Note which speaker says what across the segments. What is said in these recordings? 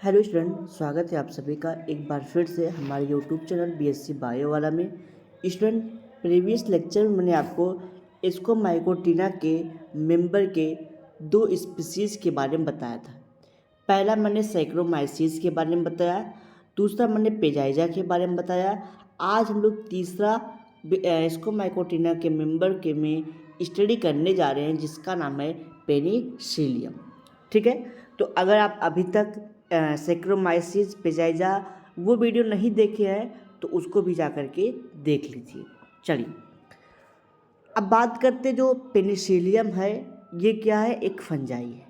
Speaker 1: Hello student, स्वागत है आप सभी का एक बार फिर से हमारे यूट्यूब चैनल बीएससी बायो वाला में। स्टूडेंट, प्रीवियस लेक्चर में मैंने आपको एस्कोमाइकोटिना के मेंबर के दो स्पीसीज के बारे में बताया था। पहला मैंने सैक्रोमाइसीस के बारे में बताया, दूसरा मैंने पेजाइजा के बारे में बताया। आज हम लोग तीसरा एस्कोमाइकोटिना के मेंबर के में स्टडी करने जा रहे हैं, जिसका नाम है पेनिसिलियम। ठीक है, तो अगर आप अभी तक सैक्रोमाइसीस पेजाइजा वो वीडियो नहीं देखे हैं तो उसको भी जा कर के देख लीजिए। चलिए अब बात करते, जो पेनिसिलियम है ये क्या है, एक फंजाई है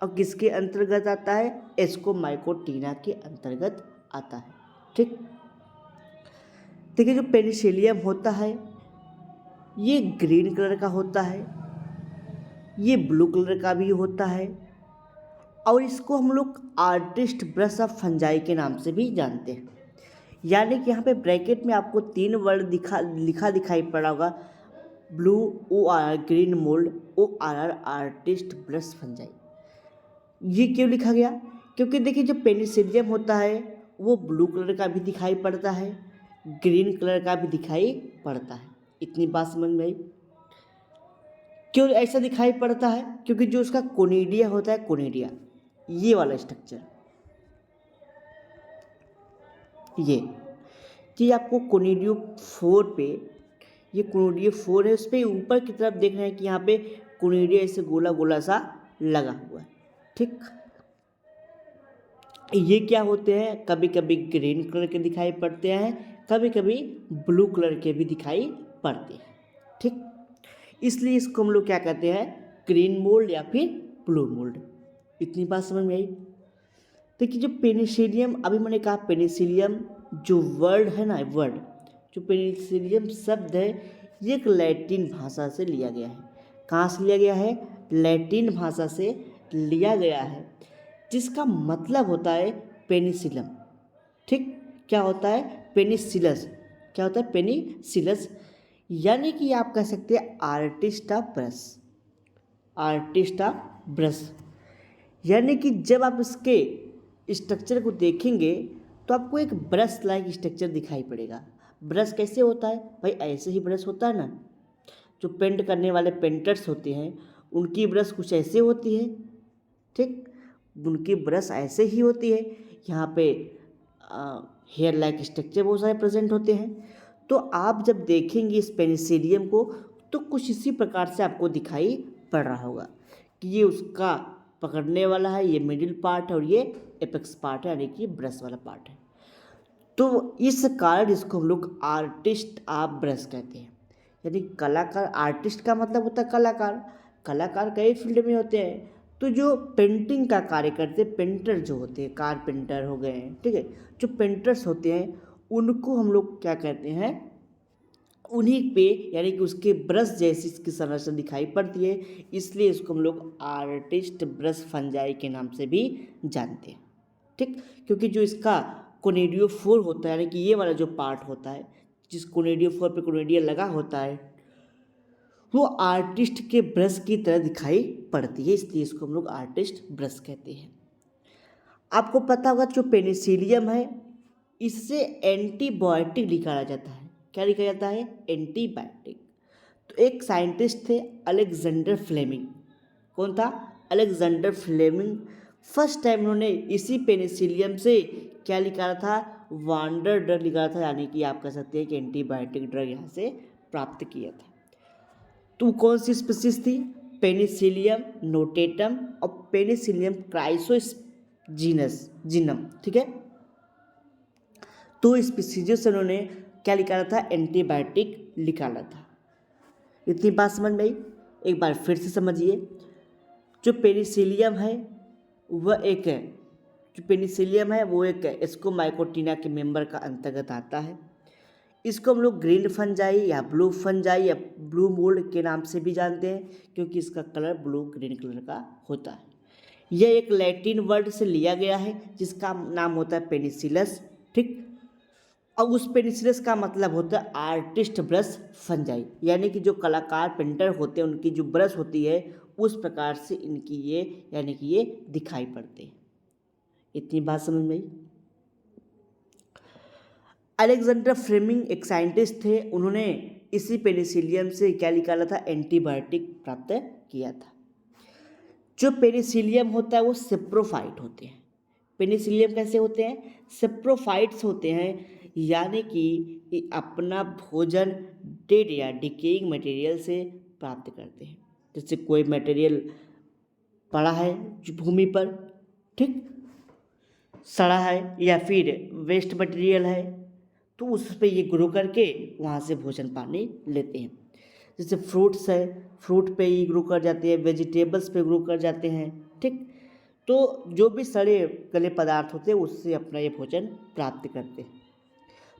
Speaker 1: और किसके अंतर्गत आता है, एस्कोमाइकोटिना के अंतर्गत आता है। ठीक, देखिए जो पेनिसिलियम होता है ये ग्रीन कलर का होता है, ये ब्लू कलर का भी होता है और इसको हम लोग आर्टिस्ट ब्रश ऑफ फंजाई के नाम से भी जानते हैं। यानी कि यहाँ पे ब्रैकेट में आपको तीन वर्ड लिखा दिखाई पड़ा होगा, blue O R green mould O R R artist brush fungi. ये क्यों लिखा गया? क्योंकि देखिए जो पेनिसिलियम होता है वो ब्लू कलर का भी दिखाई पड़ता है, ग्रीन कलर का भी दिखाई पड़ता है। इतनी बात समझ में आई? क्यों ऐसा दिखाई पड़ता है? क्योंकि जो उसका कोनिडिया होता है, कोनिडिया ये वाला स्ट्रक्चर, ये आपको कोनिडियो 4 पे, ये कोनिडियो 4 है, उस पर ऊपर की तरफ देख रहे हैं कि यहाँ पे कोनिडिया ऐसे गोला गोला सा लगा हुआ है। ठीक, ये क्या होते हैं, कभी कभी ग्रीन कलर के दिखाई पड़ते हैं, कभी कभी ब्लू कलर के भी दिखाई पड़ते हैं। ठीक, इसलिए इसको हम लोग क्या कहते हैं, ग्रीन मोल्ड या फिर ब्लू मोल्ड। इतनी बात समझ में आई? देखिए जो पेनिसिलियम, अभी मैंने कहा पेनिसिलियम जो वर्ड है ना, वर्ड जो पेनिसिलियम शब्द है ये एक लैटिन भाषा से लिया गया है। कहाँ से लिया गया है? लैटिन भाषा से लिया गया है, जिसका मतलब होता है पेनिसिलम। ठीक, क्या होता है? पेनिसिलस। क्या होता है? पेनिसिलस। यानी कि आप कह सकते हैं artist of brush, artist of brush. यानी कि जब आप इसके स्ट्रक्चर को देखेंगे तो आपको एक ब्रश लाइक स्ट्रक्चर दिखाई पड़ेगा। ब्रश कैसे होता है भाई? ऐसे ही ब्रश होता है ना, जो पेंट करने वाले पेंटर्स होते हैं उनकी ब्रश कुछ ऐसे होती है। ठीक, उनकी ब्रश ऐसे ही होती है। यहाँ पे हेयर लाइक स्ट्रक्चर बहुत सारे प्रेजेंट होते हैं। तो आप जब देखेंगे इस पेनिसिलियम को तो कुछ इसी प्रकार से आपको दिखाई पड़ रहा होगा कि ये उसका पकड़ने वाला है, ये मिडिल पार्ट है और ये एपेक्स पार्ट है, यानी कि ब्रश वाला पार्ट है। तो इस कारण इसको हम लोग आर्टिस्ट ऑफ ब्रश कहते हैं। यानी कलाकार, आर्टिस्ट का मतलब होता है कलाकार। कलाकार कई फील्ड में होते हैं, तो जो पेंटिंग का कार्य करते हैं, पेंटर जो होते हैं, कारपेंटर हो गए हैं, ठीक है, जो पेंटर्स होते हैं उनको हम लोग क्या कहते हैं, उन्हीं पे, यानी कि उसके ब्रश जैसी इसकी संरचना दिखाई पड़ती है, इसलिए इसको हम लोग आर्टिस्ट ब्रश फंजाई के नाम से भी जानते हैं। ठीक, क्योंकि जो इसका कोनिडियो 4 होता है, यानी कि ये वाला जो पार्ट होता है जिस कोनिडियो 4 पे कोनिडिया लगा होता है, वो आर्टिस्ट के ब्रश की तरह दिखाई पड़ती है, इसलिए इसको हम लोग आर्टिस्ट ब्रश कहते हैं। आपको पता होगा जो पेनिसिलियम है इससे एंटीबायोटिक निकाला जाता है। क्या लिखा जाता है? एंटीबायोटिक। तो एक साइंटिस्ट थे अलेक्जेंडर फ्लेमिंग। कौन था? Alexander Fleming. फर्स्ट टाइम उन्होंने इसी पेनिसिलियम से क्या निकाला था? वांडर ड्रग निकाला था, यानी कि आप कह सकते हैं कि एंटीबायोटिक ड्रग यहाँ से प्राप्त किया था। तो कौन सी स्पीसीज थी? पेनिसिलियम नोटेटम और पेनिसिलियम क्राइसोजीनस जीनम। ठीक है, तो स्पीसीज से उन्होंने क्या निकाला था? एंटीबायोटिक निकाला था। इतनी बात समझ में आई? एक बार फिर से समझिए, जो पेनिसिलियम है वह एक, जो पेनिसिलियम है वो एक एस्कोमाइकोटिना के मेंबर का अंतर्गत आता है। इसको हम लोग ग्रीन फंजाई या ब्लू फंजाई या ब्लू मोल्ड के नाम से भी जानते हैं, क्योंकि इसका कलर ब्लू ग्रीन कलर का होता है। यह एक लैटिन वर्ड से लिया गया है जिसका नाम होता है पेनिसिलस। ठीक, और उस पेनिसिलस का मतलब होता है आर्टिस्ट ब्रश फंजाई, यानी कि जो कलाकार पेंटर होते हैं उनकी जो ब्रश होती है उस प्रकार से इनकी ये, यानी कि ये दिखाई पड़ते हैं। इतनी बात समझ में आई। अलेक्जेंडर फ्लेमिंग एक साइंटिस्ट थे, उन्होंने इसी पेनिसिलियम से क्या निकाला था, एंटीबायोटिक प्राप्त किया था। जो पेनिसिलियम होता है वो सेप्रोफाइट होते हैं। पेनिसिलियम कैसे होते हैं, सेप्रोफाइट्स होते हैं, यानी कि अपना भोजन डेड या डिकेइंग मटेरियल से प्राप्त करते हैं। जैसे कोई मटेरियल पड़ा है जो भूमि पर, ठीक, सड़ा है या फिर वेस्ट मटेरियल है, तो उस पे ये ग्रो करके वहाँ से भोजन पानी लेते हैं। जैसे फ्रूट्स है, फ्रूट पे ही ग्रो कर जाते हैं, वेजिटेबल्स पे ग्रो कर जाते हैं, ठीक। तो जो भी सड़े गले पदार्थ होते हैं उससे अपना ये भोजन प्राप्त करते हैं।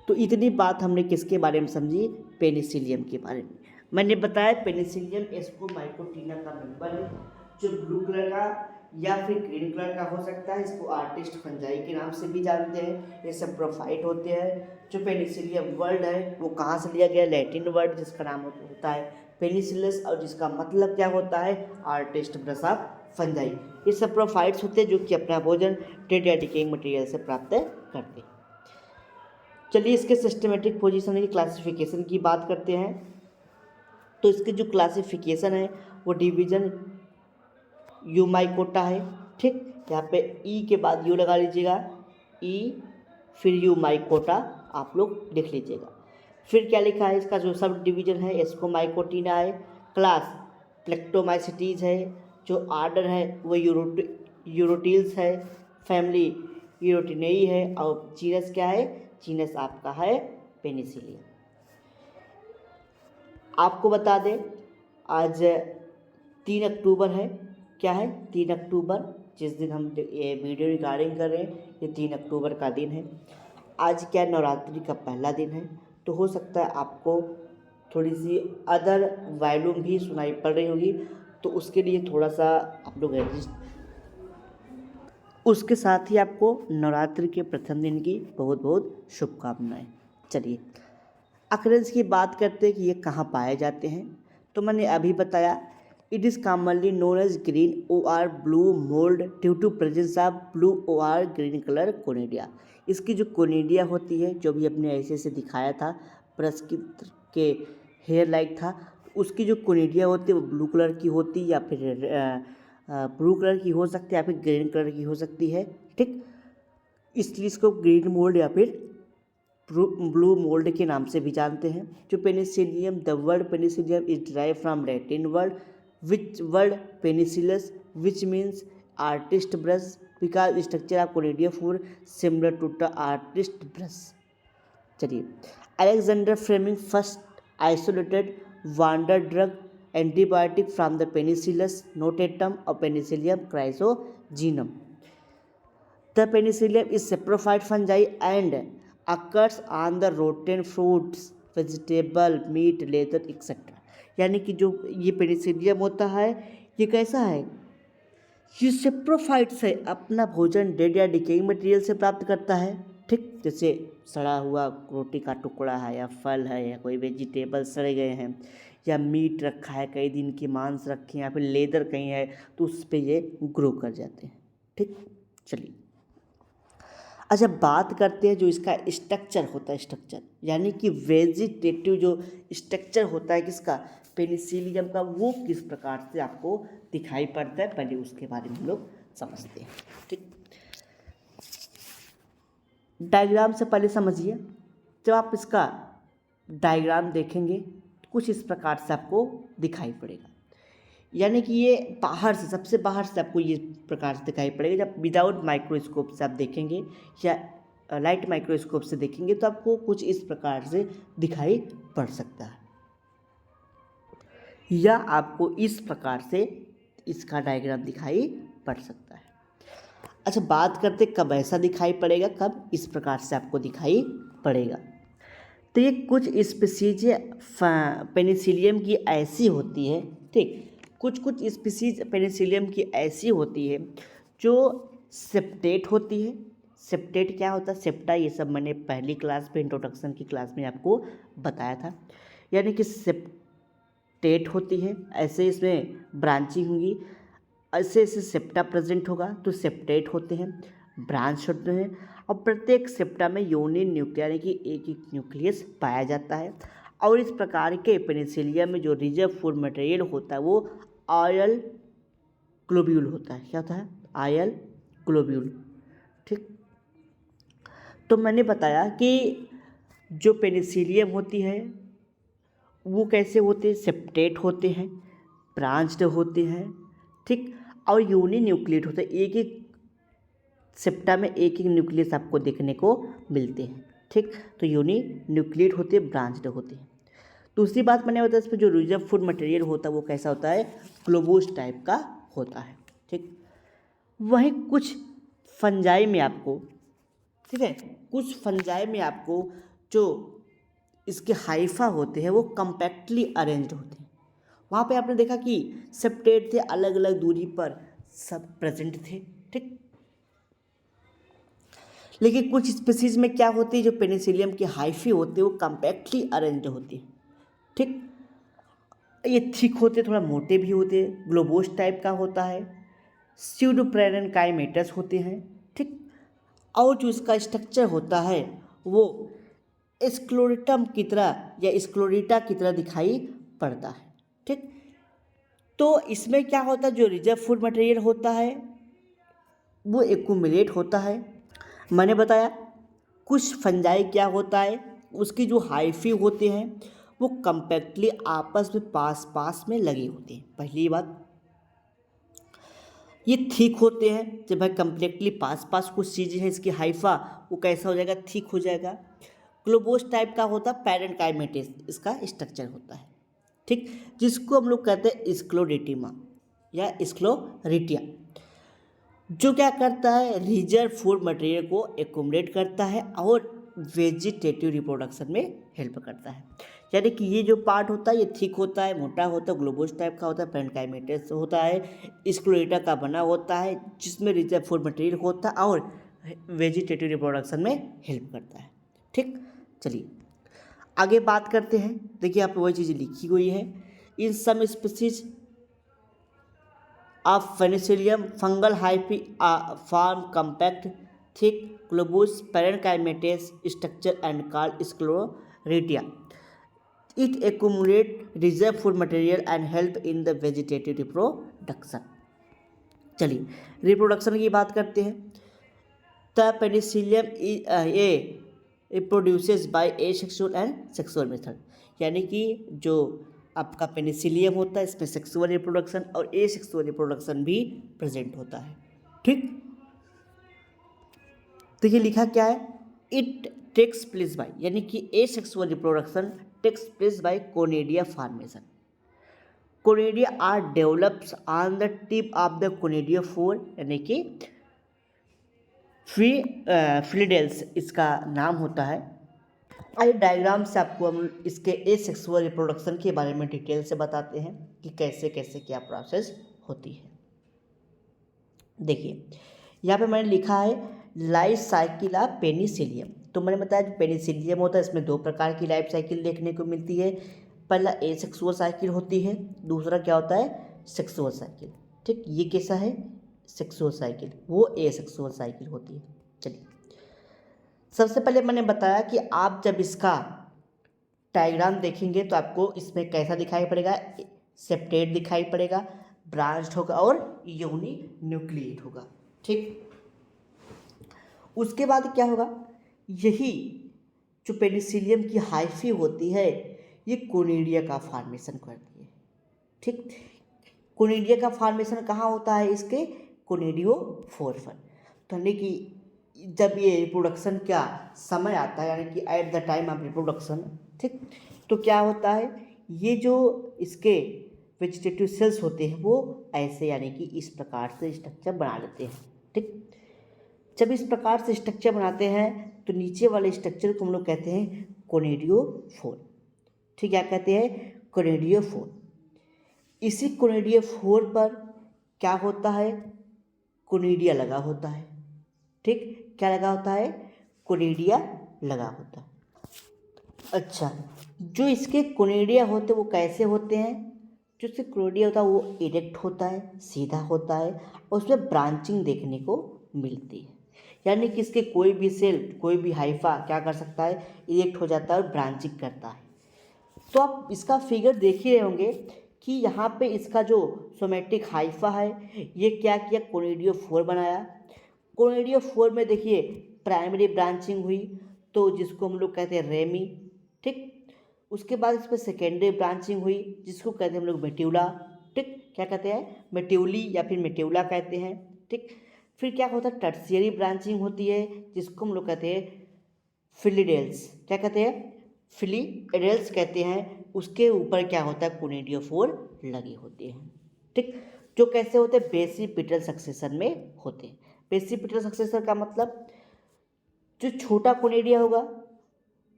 Speaker 1: तो इतनी बात हमने किसके बारे में समझी, पेनिसिलियम के बारे में। मैंने बताया पेनिसिलियम एस्कोमाइकोटीना का मेंबर है, जो ब्लू कलर का या फिर ग्रीन कलर का हो सकता है। इसको आर्टिस्ट फंजाई के नाम से भी जानते हैं। ये सब प्रोफाइट होते हैं। जो पेनिसिलियम वर्ड है वो कहाँ से लिया गया, लैटिन वर्ड जिसका नाम होता है पेनिसिलस, और जिसका मतलब क्या होता है, आर्टिस्ट ब्रश ऑफ फंजाई। ये सब प्रोफाइट्स होते हैं जो कि अपना भोजन डेड या डिकेइंग मटेरियल से प्राप्त करते हैं। चलिए इसके सिस्टमेटिक पोजीशन की क्लासिफिकेशन की बात करते हैं। तो इसके जो क्लासिफिकेशन है वो डिवीजन यूमाइकोटा है, ठीक। यहाँ पे ई के बाद यू लगा लीजिएगा, ई फिर यूमाइकोटा आप लोग लिख लीजिएगा। फिर क्या लिखा है, इसका जो सब डिवीजन है एस्कोमाइकोटीना है, क्लास प्लेक्टोमाइसिटीज है, जो आर्डर है वो यूरोटिल्स है, फैमिली यूरोटिनेई है, और जीनस क्या है, जीनस आपका है पेनिसिलियम। आपको बता दें आज 3 अक्टूबर है, क्या है 3 अक्टूबर, जिस दिन हम ये वीडियो रिकॉर्डिंग कर रहे हैं ये 3 अक्टूबर का दिन है। आज क्या नवरात्रि का पहला दिन है, तो हो सकता है आपको थोड़ी सी अदर वॉल्यूम भी सुनाई पड़ रही होगी, तो उसके लिए थोड़ा सा आप लोग एडजस्ट। उसके साथ ही आपको नवरात्रि के प्रथम दिन की बहुत बहुत शुभकामनाएं। चलिए अकरेंस की बात करते हैं कि ये कहाँ पाए जाते हैं। तो मैंने अभी बताया, it is commonly known as green OR blue mould due to presence of blue OR green colour conidia. इसकी जो कोनिडिया होती है, जो भी अपने ऐसे से दिखाया था, प्रस्कित के हेयर लाइक था, उसकी जो कोनिडिया होती है वो ब्लू कलर की होती है, या फिर ब्लू कलर की हो सकती है, या फिर ग्रीन कलर की हो सकती है, ठीक। इसलिए इसको ग्रीन मोल्ड या फिर ब्लू मोल्ड के नाम से भी जानते हैं। जो Penicillium, the word Penicillium is derive from Latin word which word Penicillus which means artist brush, because structure of conidia food similar to the artist brush. चलिए Alexander Fleming first isolated wonder drug antibiotic from the Penicillus notatum और Penicillium chrysogenum. The Penicillium is saprophyte fungi and occurs on the rotten fruits, vegetable, meat, leather etc. यानी कि जो ये Penicillium होता है ये कैसा है, ये सेप्रोफाइट से अपना भोजन डेड या डिकेइंग मटेरियल से प्राप्त करता है, ठीक। जैसे सड़ा हुआ रोटी का टुकड़ा है, या फल है, या कोई वेजिटेबल सड़े गए हैं, या मीट रखा है, कई दिन के मांस रखे हैं, या फिर लेदर कहीं है, तो उस पर ये ग्रो कर जाते हैं, ठीक। चलिए अच्छा बात करते हैं जो इसका स्ट्रक्चर होता है, स्ट्रक्चर यानी कि वेजिटेटिव जो स्ट्रक्चर होता है किसका, पेनिसिलियम का, वो किस प्रकार से आपको दिखाई पड़ता है, पहले उसके बारे में हम लोग समझते हैं, ठीक। डायग्राम से पहले समझिए, जब आप इसका डायग्राम देखेंगे तो कुछ इस प्रकार से आपको दिखाई पड़ेगा, यानी कि ये बाहर से, सबसे बाहर से आपको ये प्रकार से दिखाई पड़ेगा। जब विदाउट माइक्रोस्कोप से आप देखेंगे या लाइट माइक्रोस्कोप से देखेंगे तो आपको कुछ इस प्रकार से दिखाई पड़ सकता है, या आपको इस प्रकार से इसका डायग्राम दिखाई पड़ सकता है। अच्छा बात करते कब ऐसा दिखाई पड़ेगा, कब इस प्रकार से आपको दिखाई पड़ेगा। तो ये कुछ स्पीसीज पेनिसिलियम की ऐसी होती है, ठीक, कुछ स्पीसीज पेनिसिलियम की ऐसी होती है जो सेप्टेट होती है। सेप्टेट क्या होता है, सेप्टा, ये सब मैंने पहली क्लास पे इंट्रोडक्शन की क्लास में आपको बताया था, यानी कि सेप्टेट होती है, ऐसे इसमें ब्रांचिंग होंगी, ऐसे ऐसे सेप्टा प्रेजेंट होगा तो सेप्टेट होते हैं। ब्रांच होते हैं और प्रत्येक सेप्टा में यूनिट न्यूक्लियर यानी कि एक एक न्यूक्लियस पाया जाता है। और इस प्रकार के पेनिसिलियम में जो रिजर्व फूड मटेरियल होता है वो ऑयल ग्लोब्यूल होता है। क्या होता है? Oil globule. ठीक, तो मैंने बताया कि जो पेनिसिलियम होती है वो कैसे होते हैं? सेप्टेट होते हैं, ब्रांच्ड होते हैं, ठीक, और यूनिन्यूक्लिएट होते हैं। एक एक सेप्टा में एक एक न्यूक्लियस आपको देखने को मिलते हैं। ठीक, तो यूनिन्यूक्लिएट होते हैं, ब्रांच्ड होते हैं। दूसरी बात मैंने बताया, इस पर जो रिजर्व फूड मटेरियल होता है वो कैसा होता है? ग्लोबोस टाइप का होता है। ठीक, वहीं कुछ फंजाई में आपको, ठीक है, कुछ फंजाई में आपको जो इसके हाइफा होते हैं वो कम्पैक्टली अरेंज्ड होते हैं। वहाँ पे आपने देखा कि सेप्टेट थे, अलग अलग दूरी पर सब प्रेजेंट थे। ठीक, लेकिन कुछ स्पीसीज में क्या होती है, जो पेनिसिलियम के हाइफी होते हैं वो कम्पैक्टली अरेंज्ड होती है। ठीक, ये थिक होते, थोड़ा मोटे भी होते, ग्लोबोस टाइप का होता है, स्यूडोपेरेन्काइमेटस होते हैं। ठीक, और जो इसका स्ट्रक्चर होता है वो स्क्लेरोटम की तरह या स्क्लेरोटा की तरह दिखाई पड़ता है। ठीक, तो इसमें क्या होता है, जो रिजर्व फूड मटेरियल होता है वो एक्यूमुलेट होता है। मैंने बताया कुछ फंजाई क्या होता है, उसकी जो हाइफी होते हैं वो कम्पैक्टली आपस में पास पास में लगे होते हैं। पहली बात, ये थिक होते हैं, जब भाई कम्प्लीटली पास पास कुछ चीज़ें हैं, इसकी हाइफा वो कैसा हो जाएगा? थिक हो जाएगा। ग्लोबोस टाइप का होता है, पैरेन्काइमेटिस इसका स्ट्रक्चर होता है। ठीक, जिसको हम लोग कहते हैं स्क्लेरोटिमा या स्क्लेरोटिया, जो क्या करता है? रिजर्व फूड मटेरियल को एक्यूमुलेट करता है और वेजिटेटिव रिप्रोडक्शन में हेल्प करता है। यानी कि ये जो पार्ट होता है ये थिक होता है, मोटा होता है, ग्लोबोस टाइप का होता है, पैरेन्काइमेटस होता है, स्क्लेरोटा का बना होता है, जिसमें रिजर्व फूड मटेरियल होता है और वेजिटेटिव रिप्रोडक्शन में हेल्प करता है। ठीक, चलिए आगे बात करते हैं। देखिए यहाँ पे वही चीज़ लिखी हुई है, in some species of Penicillium fungal hyphae form compact, thick, globose parenchymatous structure and called sclerotia. It accumulates reserve food material and help in the vegetative reproduction. चलिए रिप्रोडक्शन की बात करते हैं। The Penicillium produces bye asexual and sexual method, यानी कि जो आपका Penicillium होता है इसमें सेक्सुअल रिप्रोडक्शन और एसेक्सुअल रिप्रोडक्शन भी प्रेजेंट होता है। ठीक, तो ये लिखा क्या है? इट टेक्स प्लेस बाय, यानी कि asexual reproduction takes place by conidia formation. Conidia are develops on the tip of the conidiophore, यानी कि फ्लिडेल्स इसका नाम होता है। आइए डायग्राम से आपको हम इसके एसेक्सुअल रिप्रोडक्शन के बारे में डिटेल से बताते हैं कि कैसे कैसे क्या प्रोसेस होती है। देखिए यहाँ पे मैंने लिखा है लाइफ साइकिल ऑफ पेनिसिलियम। तो मैंने बताया जो पेनिसिलियम होता है इसमें दो प्रकार की लाइफ साइकिल देखने को मिलती है। पहला एसेक्सुअल साइकिल होती है, दूसरा क्या होता है? Sexual cycle. ठीक, ये कैसा है? सेक्सुअल साइकिल, वो एसेक्सुअल साइकिल होती है। चलिए सबसे पहले मैंने बताया कि आप जब इसका डायग्राम देखेंगे तो आपको इसमें कैसा दिखाई पड़ेगा? सेप्टेट दिखाई पड़ेगा, ब्रांच्ड होगा और यूनिन्यूक्लिएट होगा। ठीक, उसके बाद क्या होगा? यही जो पेनिसिलियम की हाइफी होती है ये कोनिडिया का फॉर्मेशन करती है। ठीक, कोनिडिया का फॉर्मेशन कहाँ होता है? इसके कोनिडियोफोर पर। तो यानी कि जब ये रिप्रोडक्शन का समय आता है, यानी कि at the time of reproduction, ठीक, तो क्या होता है? ये जो इसके वेजिटेटिव सेल्स होते हैं वो ऐसे यानी कि इस प्रकार से स्ट्रक्चर बना लेते हैं। ठीक, जब इस प्रकार से स्ट्रक्चर बनाते हैं तो नीचे वाले स्ट्रक्चर को हम लोग कहते हैं कोनिडियोफोर। ठीक, क्या कहते हैं? कोनिडियोफोर। इसी कोनिडियोफोर पर क्या होता है? कोनिडिया लगा होता है। ठीक, क्या लगा होता है? कोनिडिया लगा होता है। अच्छा, जो इसके कोनिडिया होते हैं वो कैसे होते हैं? जो इसके कोनिडिया होता है वो इरेक्ट होता है, सीधा होता है और उसमें ब्रांचिंग देखने को मिलती है। यानी कि इसके कोई भी सेल, कोई भी हाइफा क्या कर सकता है, इरेक्ट हो जाता है और ब्रांचिंग करता है। तो आप इसका फिगर देख ही रहे होंगे कि यहाँ पे इसका जो सोमेटिक हाइफा है ये क्या किया, कोनिडियोफोर बनाया। कोनिडियोफोर में देखिए प्राइमरी ब्रांचिंग हुई तो जिसको हम लोग कहते हैं रेमी, ठीक। उसके बाद इस पर सेकेंडरी ब्रांचिंग हुई जिसको कहते हैं हम लोग मेट्यूला, ठीक। क्या कहते हैं, मेट्यूली या फिर मेट्यूला कहते हैं, ठीक। फिर क्या होता है, टर्शियरी ब्रांचिंग होती है जिसको हम लोग कहते हैं फिलीडेल्स, क्या कहते हैं, फिलीडेल्स कहते हैं। उसके ऊपर क्या होता है, कोनिडियोफोर लगे होते हैं, ठीक। जो कैसे होते हैं, बेसिपिटल सक्सेशन में होते हैं। बेसिपिटल सक्सेशन का मतलब जो छोटा कोनिडिया होगा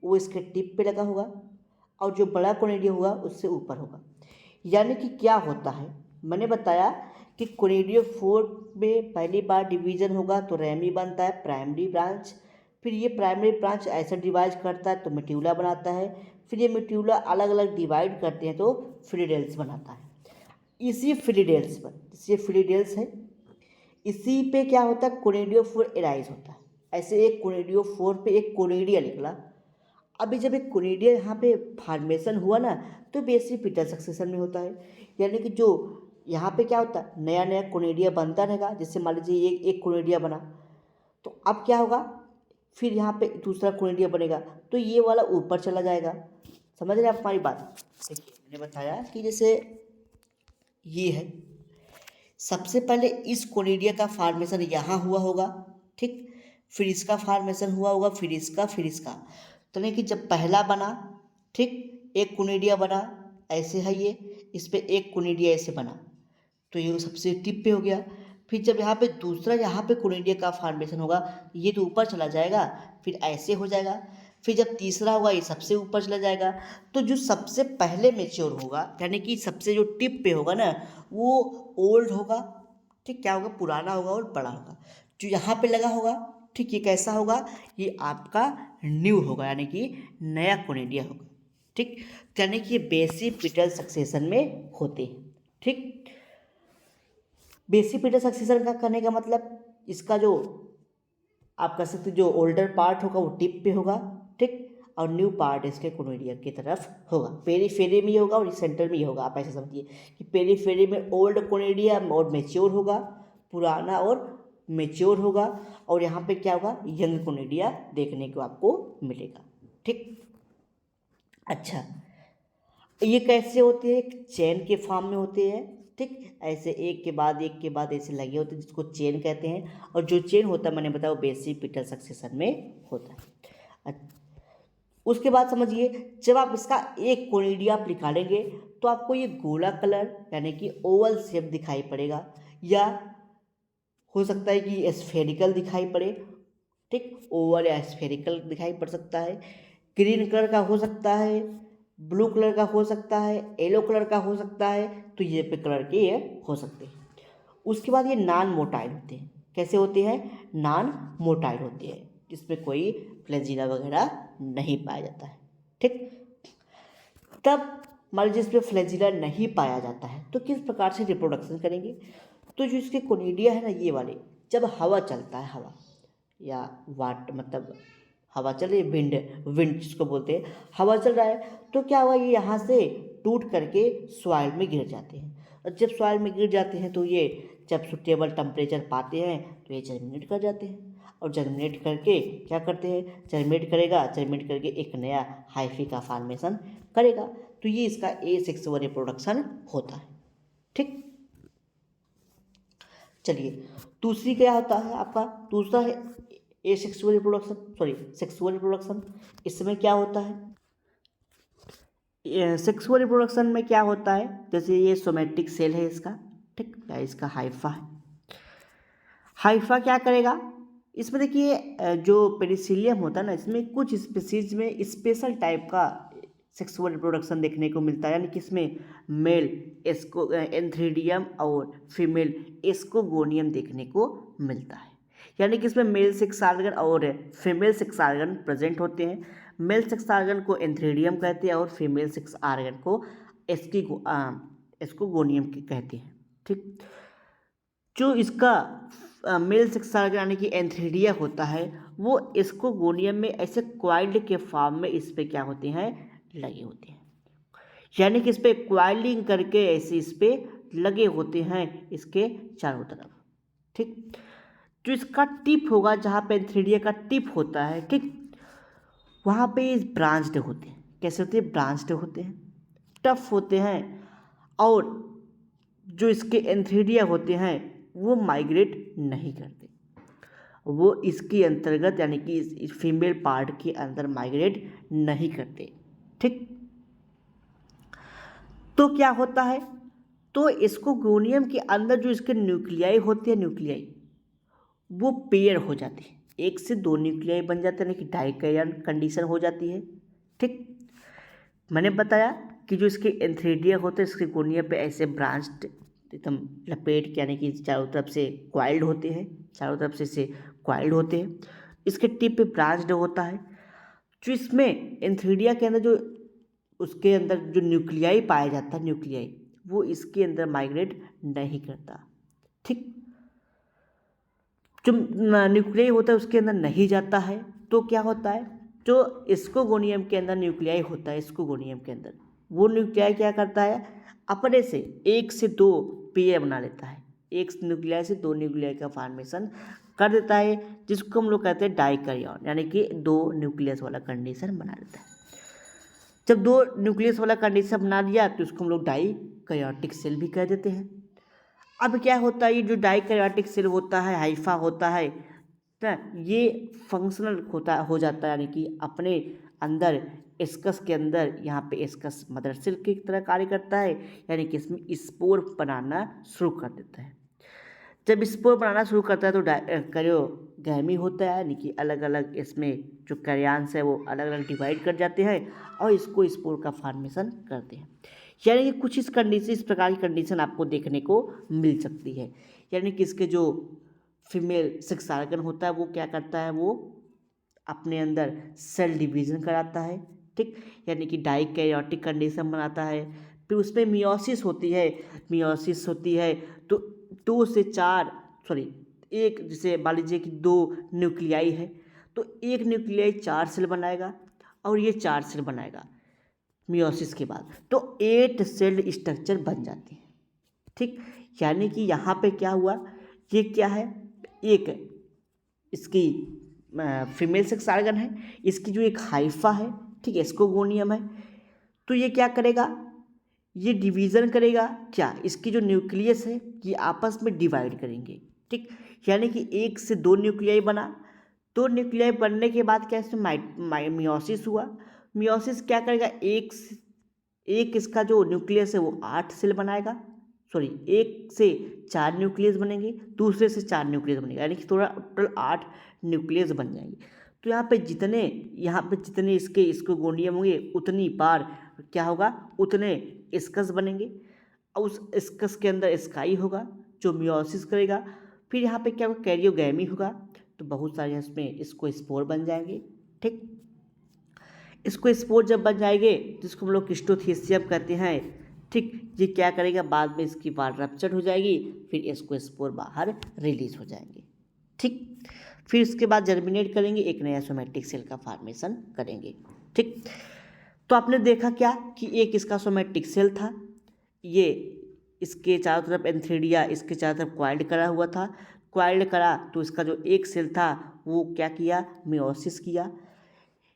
Speaker 1: वो इसके टिप पे लगा होगा और जो बड़ा कोनिडिया होगा उससे ऊपर होगा। यानी कि क्या होता है, मैंने बताया कि कोनिडियोफोर में पहली बार डिवीजन होगा तो रेमी बनता है, प्राइमरी ब्रांच। फिर ये प्राइमरी ब्रांच ऐसा डिवाइड करता है तो मेट्यूला बनाता है। फिर ये मेट्यूला अलग अलग डिवाइड करते हैं तो फिलीडेल्स बनाता है। इसी फिलीडेल्स पर, ये फिलीडेल्स है, इसी पे क्या होता है, कोनिडियोफोर एराइज होता है। ऐसे एक कोनिडियोफोर पे एक कोनिडिया निकला। अभी जब एक कोनिडिया यहाँ पे फॉर्मेशन हुआ ना तो बेसिपिटल सक्सेशन में होता है। यानी कि जो यहाँ पे क्या होता है, नया नया कोनिडिया बनता रहेगा। जैसे मान लीजिए ये एक कोनिडिया बना तो अब क्या होगा, फिर यहाँ पे दूसरा कोनिडिया बनेगा तो ये वाला ऊपर चला जाएगा। समझ रहे हैं आप हमारी बात। देखिए मैंने बताया कि जैसे ये है, सबसे पहले इस कोनिडिया का फॉर्मेशन यहाँ हुआ होगा, ठीक। फिर इसका फॉर्मेशन हुआ होगा, फिर इसका। तो नहीं कि जब पहला बना, ठीक, एक कोनिडिया बना, ऐसे है ये, इस पे एक कोनिडिया ऐसे बना तो ये सबसे टिप पे हो गया। फिर जब यहाँ पे दूसरा यहाँ पे कोनिडिया का फॉर्मेशन होगा ये तो ऊपर चला जाएगा, फिर ऐसे हो जाएगा। फिर जब तीसरा होगा ये सबसे ऊपर चला जाएगा। तो जो सबसे पहले मेच्योर होगा यानी कि सबसे जो टिप पे होगा ना वो ओल्ड होगा, ठीक, क्या होगा, पुराना होगा और बड़ा होगा। जो यहाँ पे लगा होगा, ठीक, ये कैसा होगा, ये आपका न्यू होगा यानी कि नया कोनिडिया होगा, ठीक। यानी कि ये बेसिपिटल सक्सेशन में होते हैं, ठीक। बेसिपिटल सक्सेशन का करने का मतलब इसका जो आप कह सकते जो ओल्डर पार्ट होगा वो टिप पे होगा, ठीक, और न्यू पार्ट इसके कोनिडिया की तरफ होगा। पेरीफेरी में होगा और सेंटर में ही होगा। आप ऐसे समझिए कि पेरीफेरी में ओल्ड कोनिडिया और मेच्योर होगा, पुराना और मेच्योर होगा, और यहाँ पे क्या होगा, यंग कोनिडिया देखने को आपको मिलेगा, ठीक। अच्छा, ये कैसे होते हैं, एक चेन के फॉर्म में होते हैं, ठीक। ऐसे एक के बाद ऐसे लगे होते हैं जिसको चेन कहते हैं। और जो चेन होता है मैंने बताया वो बेसिपिटल सक्सेशन में होता है। उसके बाद समझिए जब आप इसका एक कोनिडिया आप निकालेंगे तो आपको ये गोला कलर यानी कि ओवल शेप दिखाई पड़ेगा, या हो सकता है कि स्फेरिकल दिखाई पड़े, ठीक, ओवल या स्फेरिकल दिखाई पड़ सकता है। ग्रीन कलर का हो सकता है, ब्लू कलर का हो सकता है, येलो कलर का हो सकता है, तो ये पे कलर के ये हो सकते हैं। उसके बाद ये नॉन मोटाइल होते हैं। कैसे होते हैं, नॉन मोटाइल होते हैं जिसमें कोई फ्लैजिला वगैरह नहीं पाया जाता है, ठीक। तब मान लीजिए इसमें फ्लैजिला नहीं पाया जाता है तो किस प्रकार से रिप्रोडक्शन करेंगे। तो जो इसके कोनिडिया है ना ये वाले, जब हवा चलता है, हवा या वाट मतलब हवा चल रही है, विंड जिसको बोलते हैं, हवा चल रहा है तो क्या हुआ, ये यहाँ से टूट करके सॉइल में गिर जाते हैं। और जब सॉइल में गिर जाते हैं तो ये जब सुटेबल टेम्परेचर पाते हैं तो ये जर्मिनेट कर जाते हैं। और जर्मिनेट करके क्या करते हैं, जर्मिनेट करके एक नया हाइफी का फॉर्मेशन करेगा। तो ये इसका एसेक्सुअल रिप्रोडक्शन होता है, ठीक। चलिए दूसरी क्या होता है आपका, दूसरा है सेक्सुअल रिप्रोडक्शन। इसमें क्या होता है, सेक्सुअल रिप्रोडक्शन में क्या होता है, जैसे ये सोमेटिक सेल है इसका, ठीक, या इसका हाइफा है। हाइफा क्या करेगा, इसमें देखिए जो पेरिसिलियम होता है ना इसमें कुछ स्पीसीज में स्पेशल टाइप का सेक्सुअल रिप्रोडक्शन देखने को मिलता है। यानी कि इसमें मेल एंथ्रीडियम और फीमेल एस्कोगोनियम देखने को मिलता है। यानी कि इसमें मेल सेक्स ऑर्गन और फीमेल सेक्स ऑर्गन प्रेजेंट होते हैं। मेल सेक्स ऑर्गन को एंथ्रीडियम कहते हैं और फीमेल सेक्स ऑर्गन को एस्कोगोनियम कहते हैं, ठीक। जो इसका मेल सेक्स ऑर्गन यानी कि एंथ्रीडिया होता है, वो इसको गोनियम में ऐसे क्वाइल्ड के फॉर्म में इस पे क्या होते हैं, लगे होते हैं, यानी कि इस पे क्वाइलिंग करके ऐसे इस पे लगे होते हैं इसके चारों तरफ। ठीक, जो इसका टिप होगा, जहाँ पे एंथ्रीडिया का टिप होता है, ठीक, वहाँ पे ब्रांच्ड होते हैं। कैसे होते हैं, ब्रांच्ड होते हैं, टफ होते हैं, और जो इसके एंथ्रीडिया होते हैं वो माइग्रेट नहीं करते, वो इसके अंतर्गत यानी कि इस फीमेल पार्ट के अंदर माइग्रेट नहीं करते। ठीक, तो क्या होता है, तो इसको गोनियम के अंदर जो इसके न्यूक्लियाई होते हैं, न्यूक्लियाई वो पेयर हो जाती है, एक से दो न्यूक्लियाई बन जाते हैं, यानी कि डाइकैरियन कंडीशन हो जाती है। ठीक, मैंने बताया कि जो इसके एंथ्रीडिया होते हैं इसके गोनियम पे ऐसे ब्रांच्ड एकदम लपेट के, यानी कि चारों तरफ से क्वाइल्ड होते हैं, चारों तरफ से क्वाइल्ड होते हैं, इसके टिप पे ब्रांच्ड होता है। जो इसमें एंथ्रीडिया के अंदर जो उसके अंदर जो न्यूक्लियाई पाया जाता है, न्यूक्लियाई वो इसके अंदर माइग्रेट नहीं करता। ठीक, जो न्यूक्लियाई होता है उसके अंदर नहीं जाता है, तो क्या होता है, जो इसकोगोनियम के अंदर न्यूक्लियाई होता है, इसकोगोनियम के अंदर वो न्यूक्लियाई क्या करता है, अपने से एक से दो पेयर बना लेता है, एक न्यूक्लियाई से दो न्यूक्लियाई का फॉर्मेशन कर देता है, जिसको हम लोग कहते हैं डाइकैरियन, यानी कि दो न्यूक्लियस वाला कंडीशन बना देता है। जब दो न्यूक्लियस वाला कंडीशन बना दिया तो उसको हम लोग डाइकैरियोटिक सेल भी कह देते हैं। अब क्या होता है, ये जो डाइकैरियोटिक सेल होता है, हाइफा होता है ना, ये फंक्शनल हो जाता है, यानी कि अपने अंदर एस्कस के अंदर यहाँ पे एस्कस मदर सेल की तरह कार्य करता है, यानी कि इसमें स्पोर बनाना शुरू कर देता है। जब स्पोर बनाना शुरू करता है तो कैरियोगैमी होता है, यानी कि अलग अलग इसमें जो कैरियांस है वो अलग अलग डिवाइड कर जाते हैं और इसको स्पोर का फॉर्मेशन करते हैं। यानी कि कुछ इस प्रकार की कंडीशन आपको देखने को मिल सकती है, यानी कि इसके जो फीमेल सेक्स ऑर्गन होता है वो क्या करता है, वो अपने अंदर सेल डिवीज़न कराता है। ठीक, यानी कि डाइकैरियोटिक कंडीशन बनाता है, फिर उसमें मियोसिस होती है, तो दो से चार एक, जैसे मान लीजिए कि दो न्यूक्लियाई है तो एक न्यूक्लियाई 4 सेल बनाएगा और ये 4 सेल बनाएगा मियोसिस के बाद, तो 8 सेल स्ट्रक्चर बन जाते हैं। ठीक, यानी कि यहाँ पे क्या हुआ, ये क्या है, एक इसकी फीमेल सेक्स ऑर्गन है, इसकी जो एक हाइफा है, ठीक है, एस्कोगोनियम है, तो ये क्या करेगा, ये डिवीज़न करेगा, क्या इसकी जो न्यूक्लियस है ये आपस में डिवाइड करेंगे। ठीक, यानी कि एक से दो न्यूक्लियाई बना, दो न्यूक्लियाई बनने के बाद क्या इसमें मियोसिस हुआ, मियोसिस क्या करेगा, एक इसका जो न्यूक्लियस है वो 8 सेल बनाएगा, एक से 4 न्यूक्लियस बनेंगे, दूसरे से 4 न्यूक्लियस बनेंगे, यानी कि टोटल 8 न्यूक्लियस बन जाएंगे। तो यहाँ पे जितने इसके इसकोगोनियम होंगे उतनी बार क्या होगा, उतने स्कस बनेंगे, और उस स्कस के अंदर स्काई होगा जो मियोसिस करेगा, फिर यहाँ पे क्या होगा, कैरियोगैमी होगा, तो बहुत सारे इसमें इसको स्पोर बन जाएंगे। ठीक, इसको स्पोर जब बन जाएंगे जिसको हम लोग क्रिस्टोथेसियम कहते हैं। ठीक, ये क्या करेगा, बाद में इसकी वाल रप्चर हो जाएगी, फिर इसको स्पोर बाहर रिलीज हो जाएंगे। ठीक, फिर इसके बाद जर्मिनेट करेंगे, एक नया सोमैटिक सेल का फॉर्मेशन करेंगे। ठीक, तो आपने देखा क्या कि एक इसका सोमैटिक सेल था, ये इसके चारों तरफ एंथ्रीडिया इसके चारों तरफ क्वाइल्ड करा हुआ था, क्वाइल्ड करा तो इसका जो एक सेल था वो क्या किया, मियोसिस किया,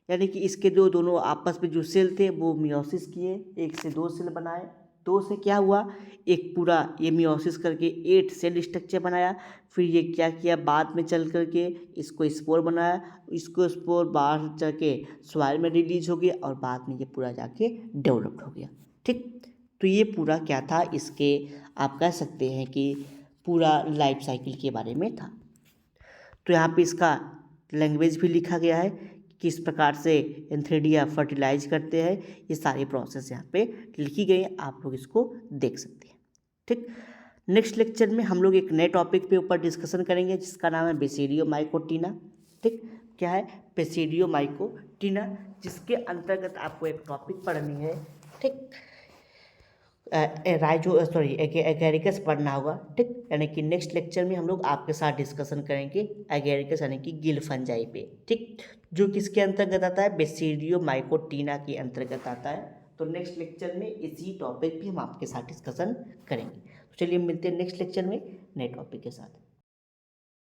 Speaker 1: यानी कि इसके जो दोनों आपस में जो सेल थे वो मियोसिस किए, एक से दो सेल बनाए, दो से क्या हुआ, एक पूरा ये मियोसिस करके 8 सेल स्ट्रक्चर बनाया, फिर ये क्या किया, बाद में चल करके इसको स्पोर बनाया, इसको स्पोर बाहर जाके सॉइल में रिलीज हो गया और बाद में ये पूरा जाके डेवलप्ड हो गया। ठीक, तो ये पूरा क्या था, इसके आप कह सकते हैं कि पूरा लाइफ साइकिल के बारे में था। तो यहाँ पे इसका लैंग्वेज भी लिखा गया है, किस प्रकार से एंथ्रीडिया फर्टिलाइज करते हैं, ये सारी प्रोसेस यहाँ पे लिखी गई है, आप लोग इसको देख सकते हैं। ठीक, नेक्स्ट लेक्चर में हम लोग एक नए टॉपिक पे ऊपर डिस्कशन करेंगे जिसका नाम है बेसिडियोमाइकोटिना। ठीक, क्या है, बेसिडियोमाइकोटिना, जिसके अंतर्गत आपको एक टॉपिक पढ़नी है। ठीक, एगेरिकस पढ़ना होगा, ठीक। यानी कि नेक्स्ट लेक्चर में हम लोग आपके साथ डिस्कशन करेंगे एगेरिकस यानी कि गिल फंजाई पे, ठीक, जो किसके अंतर्गत आता है, बेसिडियो माइकोटीना के अंतर्गत आता है। तो नेक्स्ट लेक्चर में इसी टॉपिक पे हम आपके साथ डिस्कशन करेंगे। तो चलिए मिलते हैं नेक्स्ट लेक्चर में नए टॉपिक के साथ।